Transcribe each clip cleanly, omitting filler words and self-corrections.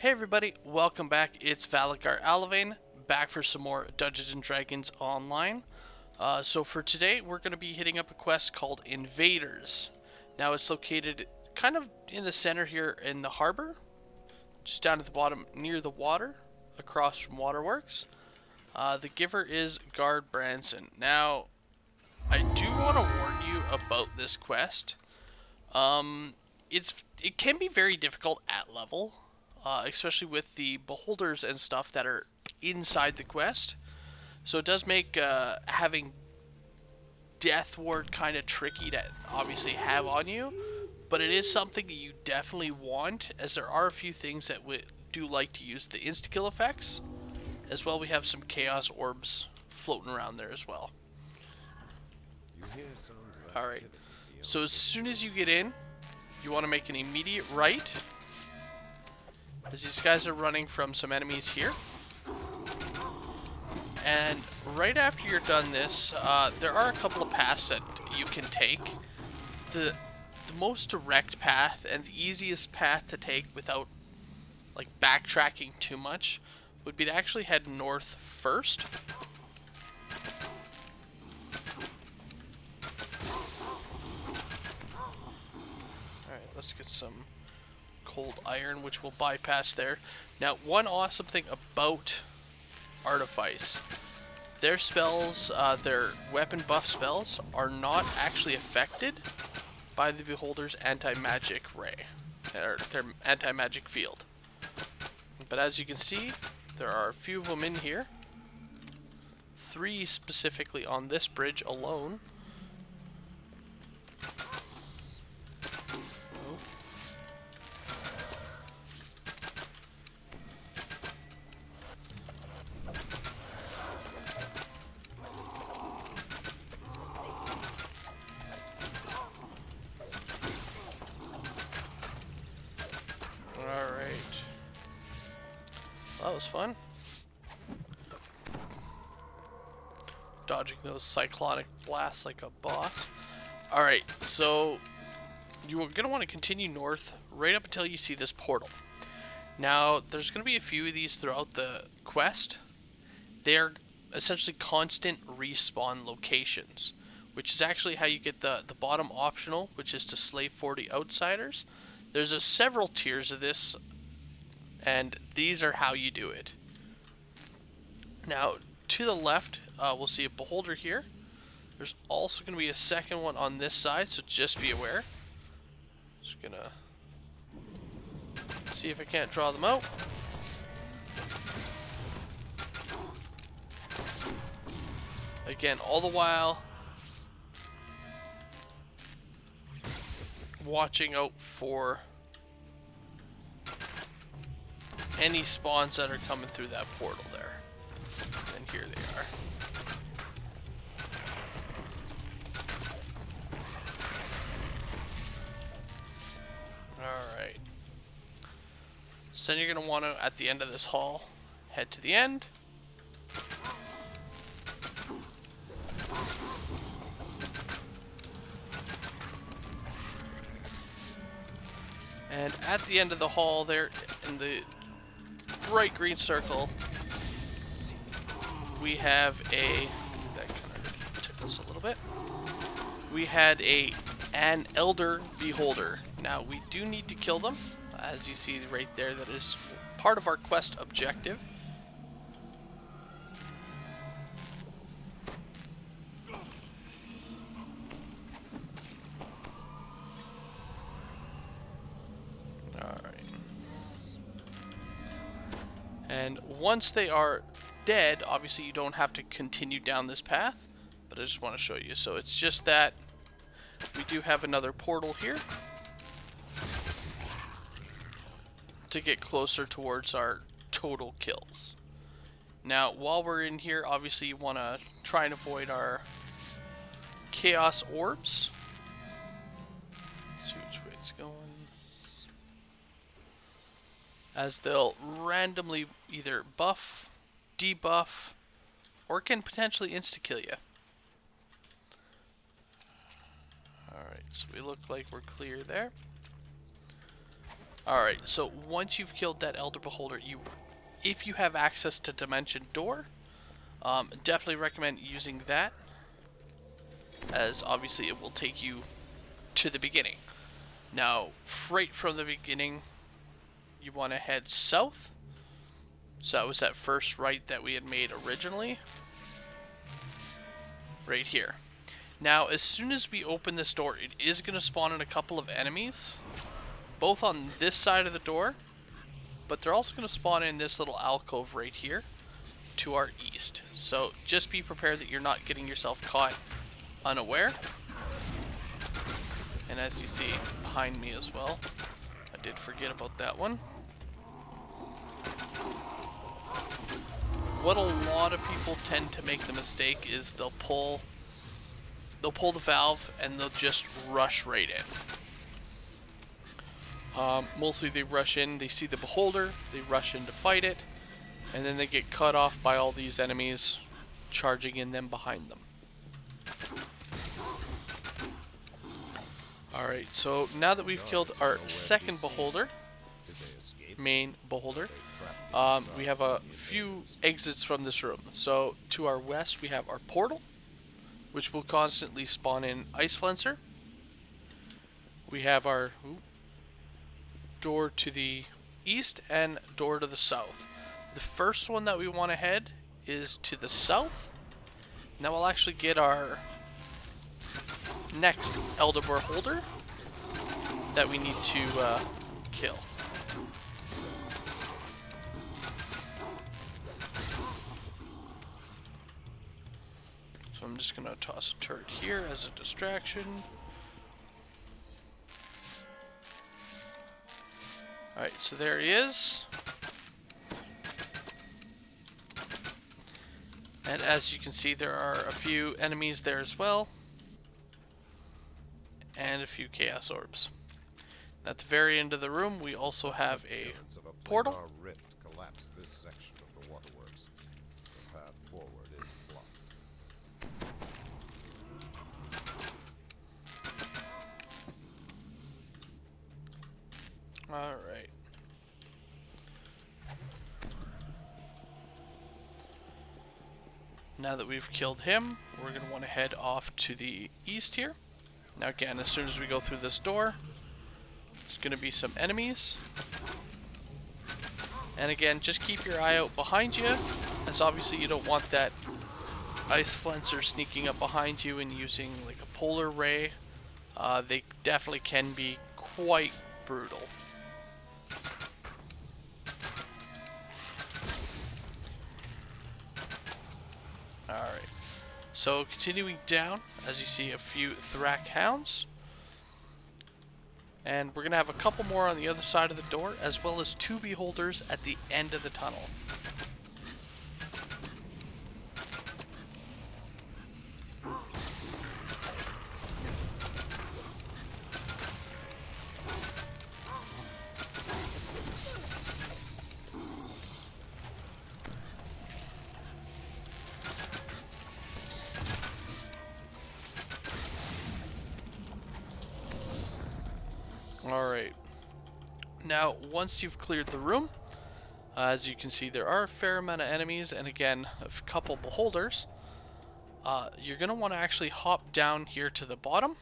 Hey everybody, welcome back. It's Valagar Aloevain, back for some more Dungeons & Dragons Online. So for today, we're going to be hitting up a quest called Invaders. Now it's located kind of in the center here in the harbor, just down at the bottom near the water, across from Waterworks. The giver is Guard Branson. Now, I do want to warn you about this quest. It can be very difficult at level. Especially with the beholders and stuff that are inside the quest. So it does make having Death Ward kind of tricky to obviously have on you, but it is something that you definitely want, as there are a few things that we do like to use the insta-kill effects. As well, we have some Chaos Orbs floating around there as well. Alright, so as soon as you get in, you want to make an immediate right, as these guys are running from some enemies here. And right after you're done this, there are a couple of paths that you can take. The most direct path and the easiest path to take without like backtracking too much would be to actually head north first. Alright, let's get some cold iron, which will bypass there. Now, one awesome thing about Artifice, their spells, their weapon buff spells, are not actually affected by the Beholder's anti-magic ray, or their anti-magic field. But as you can see, there are a few of them in here. 3 specifically on this bridge alone. That was fun. Dodging those cyclonic blasts like a boss. Alright, so you're going to want to continue north right up until you see this portal. Now, there's going to be a few of these throughout the quest. They're essentially constant respawn locations, which is actually how you get the bottom optional, which is to slay 40 outsiders. There's several tiers of this, and these are how you do it. Now, to the left, we'll see a beholder here. There's also going to be a second one on this side, so just be aware. Just gonna see if I can't draw them out. Again, all the while watching out for any spawns that are coming through that portal there. And here they are. Alright. So then you're going to want to, at the end of this hall, head to the end. And at the end of the hall there, in the bright green circle, we have that kind of tickles a little bit. We had an elder beholder. Now we do need to kill them, as you see right there. That is part of our quest objective. And once they are dead, obviously you don't have to continue down this path, but I just want to show you. So it's just that we do have another portal here to get closer towards our total kills. Now, while we're in here, obviously you want to try and avoid our Chaos Orbs. Let's see which way it's going. As they'll randomly either buff, debuff, or can potentially insta-kill you. Alright, so we look like we're clear there. Alright, so once you've killed that Elder Beholder, if you have access to Dimension Door, definitely recommend using that, as obviously it will take you to the beginning. Now, right from the beginning, you want to head south. So that was that first right that we had made originally. Right here. Now, as soon as we open this door, it is going to spawn in a couple of enemies, both on this side of the door, but they're also going to spawn in this little alcove right here to our east. So just be prepared that you're not getting yourself caught unaware. And as you see behind me as well, I did forget about that one. What a lot of people tend to make the mistake is they'll pull the valve and they'll just rush right in. Mostly they rush in, they see the beholder, they rush in to fight it, and then they get cut off by all these enemies charging in them behind them. Alright, so now that we've killed our second beholder, main beholder, we have a few exits from this room. So to our west we have our portal, which will constantly spawn in Ice Flencer. We have our door to the east and door to the south. The first one that we want to head is to the south. Now we'll actually get our next Elder Beholder that we need to kill. So I'm just gonna toss a turret here as a distraction. Alright, so there he is. And as you can see, there are a few enemies there as well. And a few Chaos Orbs. At the very end of the room, we also have a portal. Rift collapsed this section of the waterworks. The path forward is blocked. Alright. Now that we've killed him, we're going to want to head off to the east here. Now again, as soon as we go through this door, there's going to be some enemies. And again, just keep your eye out behind you, as obviously you don't want that Ice Flencer sneaking up behind you and using like a polar ray. They definitely can be quite brutal. Alright, so continuing down, as you see a few Thrak Hounds. And we're going to have a couple more on the other side of the door, as well as two Beholders at the end of the tunnel. Alright, now once you've cleared the room, as you can see there are a fair amount of enemies and again a couple beholders. You're going to want to actually hop down here to the bottom.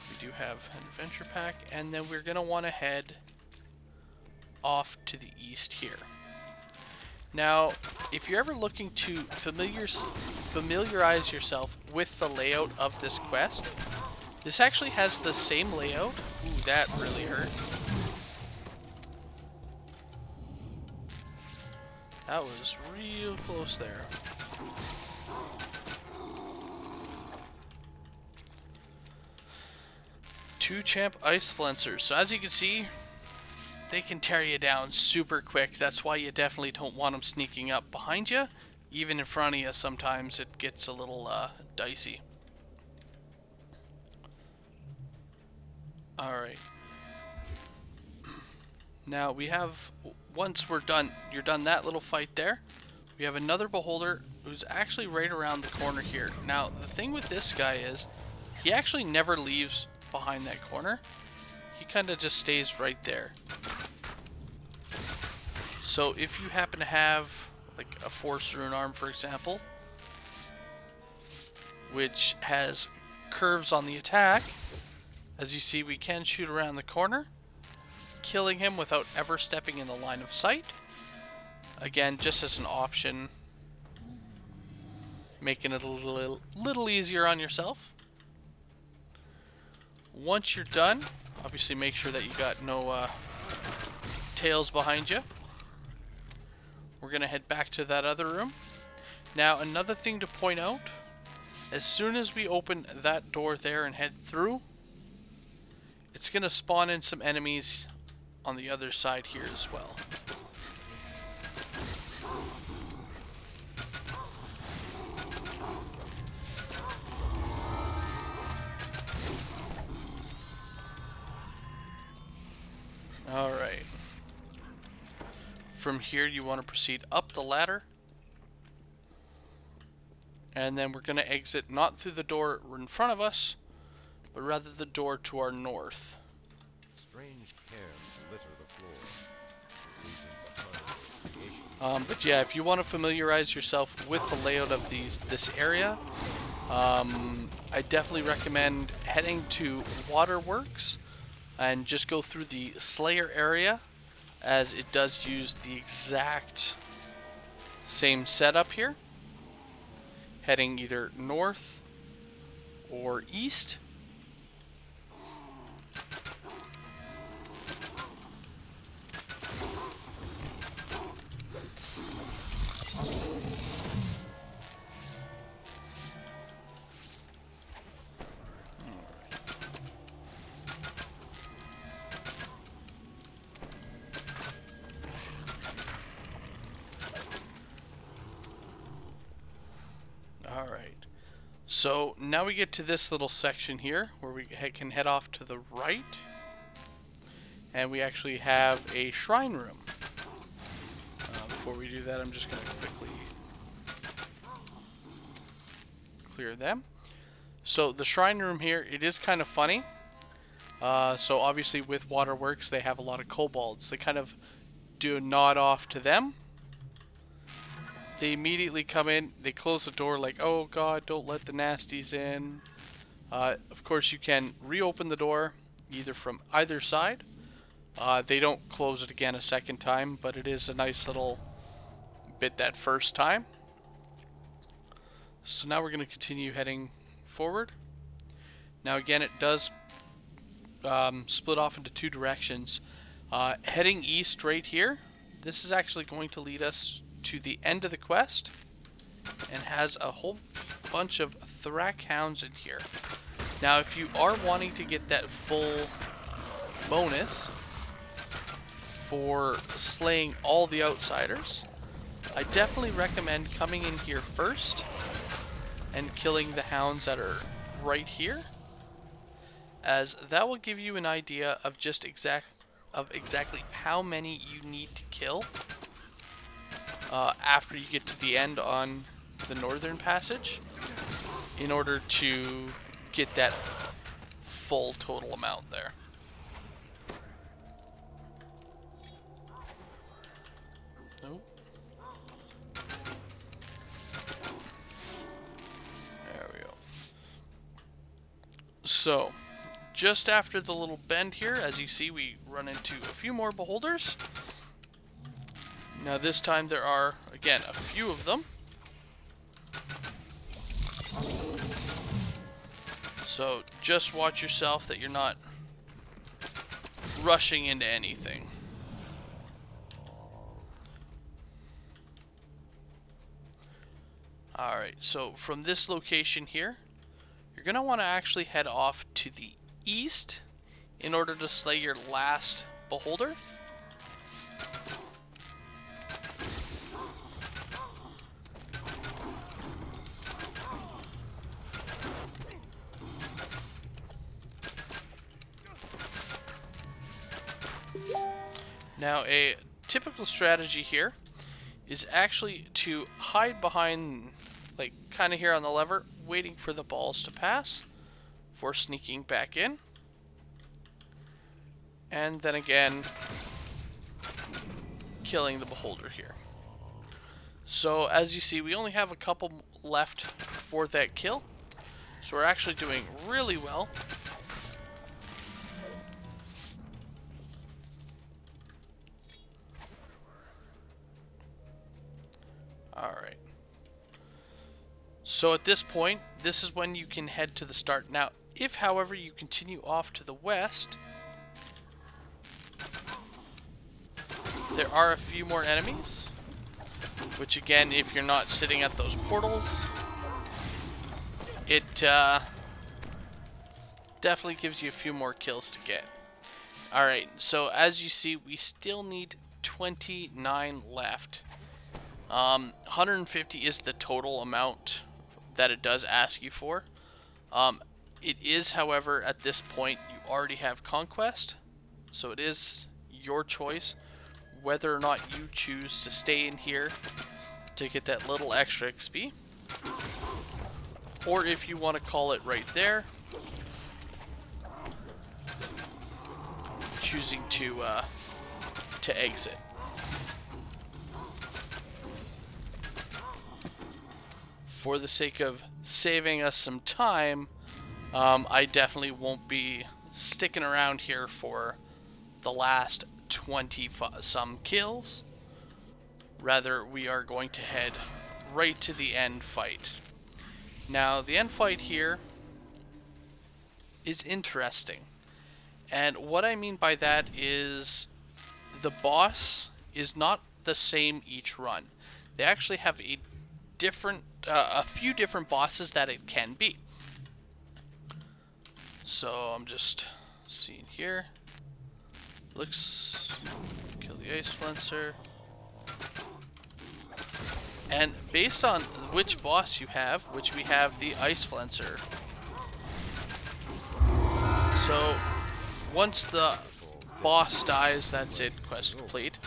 We do have an adventure pack, and then we're going to want to head off to the east here. Now, if you're ever looking to familiarize yourself with the layout of this quest, this actually has the same layout. Ooh, that really hurt. That was real close there. Two champ Ice Flencers. So as you can see, they can tear you down super quick. That's why you definitely don't want them sneaking up behind you. Even in front of you, sometimes it gets a little dicey. Alright. Now we have, once we're done, you're done that little fight there, we have another beholder who's actually right around the corner here. Now the thing with this guy is, he actually never leaves behind that corner. He kind of just stays right there. So if you happen to have like a Force Rune Arm, for example, which has curves on the attack, as you see, we can shoot around the corner, killing him without ever stepping in the line of sight. Again, just as an option, making it a little easier on yourself. Once you're done, obviously make sure that you got no tails behind you. We're gonna head back to that other room. Now, another thing to point out, as soon as we open that door there and head through, it's gonna spawn in some enemies on the other side here as well. Alright. From here you want to proceed up the ladder. And then we're going to exit not through the door in front of us, but rather the door to our north. Strange cairns litter the floor. But yeah, if you want to familiarize yourself with the layout of this area, I definitely recommend heading to Waterworks and just go through the Slayer area, as it does use the exact same setup here, heading either north or east. Alright, so now we get to this little section here where we can head off to the right, and we actually have a shrine room. Before we do that, I'm just going to quickly clear them. So the shrine room here, it is kind of funny. So obviously with Waterworks they have a lot of kobolds. They kind of do a nod off to them. They immediately come in, they close the door like, oh god, don't let the nasties in. Of course you can reopen the door either from either side. They don't close it again a second time, but it is a nice little bit that first time. So now we're going to continue heading forward. Now again, it does split off into two directions. Heading east right here, this is actually going to lead us to the end of the quest, and has a whole bunch of Thrak Hounds in here. Now if you are wanting to get that full bonus for slaying all the outsiders, I definitely recommend coming in here first and killing the hounds that are right here, as that will give you an idea of just exactly how many you need to kill after you get to the end on the northern passage in order to get that full total amount there. Nope. There we go. So, just after the little bend here, as you see, we run into a few more beholders. Now this time there are, again, a few of them. So just watch yourself that you're not rushing into anything. Alright, so from this location here, you're going to want to actually head off to the east in order to slay your last beholder. Now, a typical strategy here is actually to hide behind, like, kind of here on the lever, waiting for the balls to pass, for sneaking back in. And then again, killing the beholder here. So as you see, we only have a couple left for that kill. So we're actually doing really well. Alright. So at this point, this is when you can head to the start. Now, if however you continue off to the west, there are a few more enemies. Which again, if you're not sitting at those portals, it definitely gives you a few more kills to get. Alright, so as you see, we still need 29 left. 150 is the total amount that it does ask you for. It is, however, at this point, you already have Conquest, so it is your choice whether or not you choose to stay in here to get that little extra XP, or if you want to call it right there, choosing to exit. For the sake of saving us some time, I definitely won't be sticking around here for the last 20 some kills. Rather, we are going to head right to the end fight. Now, the end fight here is interesting. And what I mean by that is the boss is not the same each run. They actually have a few different bosses that it can be. So I'm just seeing here. Looks, kill the ice flencer. And based on which boss you have, which we have the ice flencer. So once the boss dies, that's it, quest complete.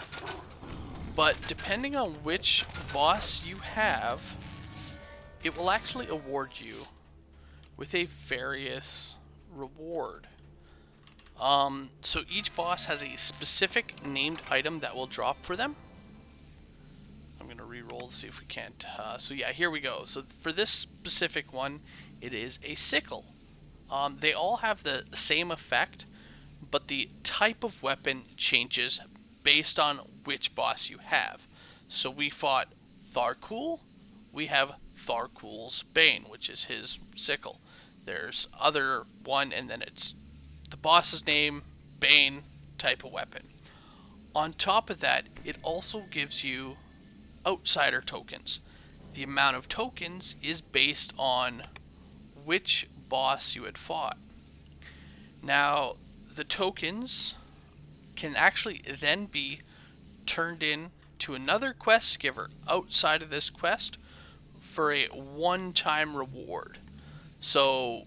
But depending on which boss you have, it will actually award you with a various reward. So each boss has a specific named item that will drop for them. I'm gonna re-roll to see if we can't. So yeah, here we go. So for this specific one, it is a sickle. They all have the same effect, but the type of weapon changes based on which boss you have. So we fought Tharkul. We have Tharkul's Bane, which is his sickle. There's other one, and then it's the boss's name, Bane, type of weapon. On top of that, it also gives you outsider tokens. The amount of tokens is based on which boss you had fought. Now, the tokens can actually then be turned in to another quest giver outside of this quest for a one-time reward. So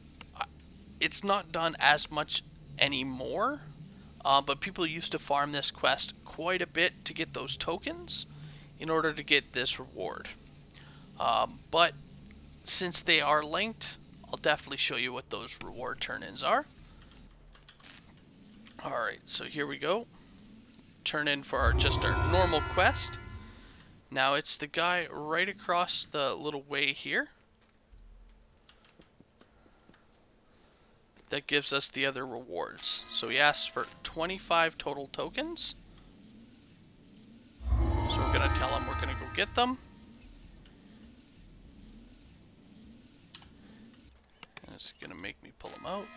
it's not done as much anymore, but people used to farm this quest quite a bit to get those tokens in order to get this reward. But since they are linked, I'll definitely show you what those reward turn-ins are. Alright, so here we go. Turn in for just our normal quest. Now it's the guy right across the little way here that gives us the other rewards. So he asks for 25 total tokens. So we're going to tell him we're going to go get them. And it's going to make me pull them out.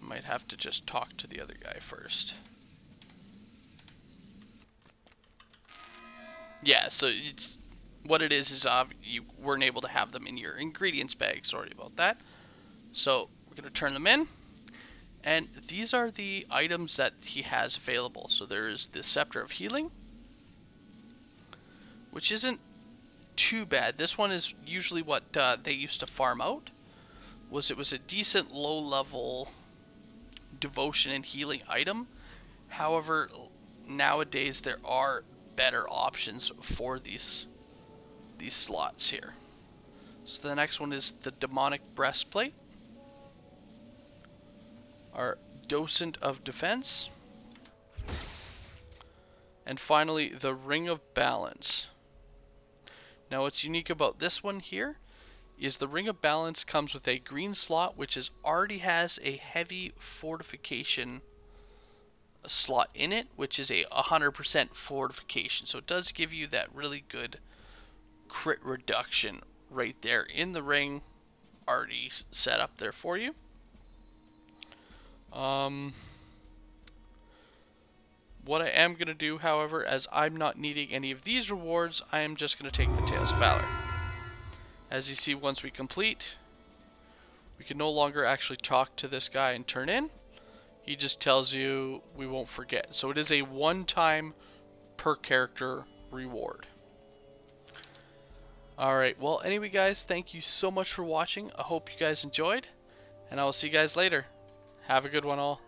Might have to just talk to the other guy first. Yeah, so it's what it is you weren't able to have them in your ingredients bag. Sorry about that. So we're going to turn them in. And these are the items that he has available. So there's the Scepter of Healing, which isn't too bad. This one is usually what they used to farm out. It was a decent low-level devotion and healing item. However, nowadays there are better options for these slots here. So the next one is the Demonic Breastplate. our Docent of Defense. And finally, the Ring of Balance. Now what's unique about this one here is the Ring of Balance comes with a green slot which already has a heavy fortification slot in it, which is a 100% fortification. So it does give you that really good crit reduction right there in the ring, already set up there for you. What I am going to do, however, as I'm not needing any of these rewards, I am just going to take the Tales of Valor. As you see, once we complete, we can no longer actually talk to this guy and turn in. He just tells you we won't forget. So it is a one-time per character reward. Alright, well anyway guys, thank you so much for watching. I hope you guys enjoyed, and I will see you guys later. Have a good one all.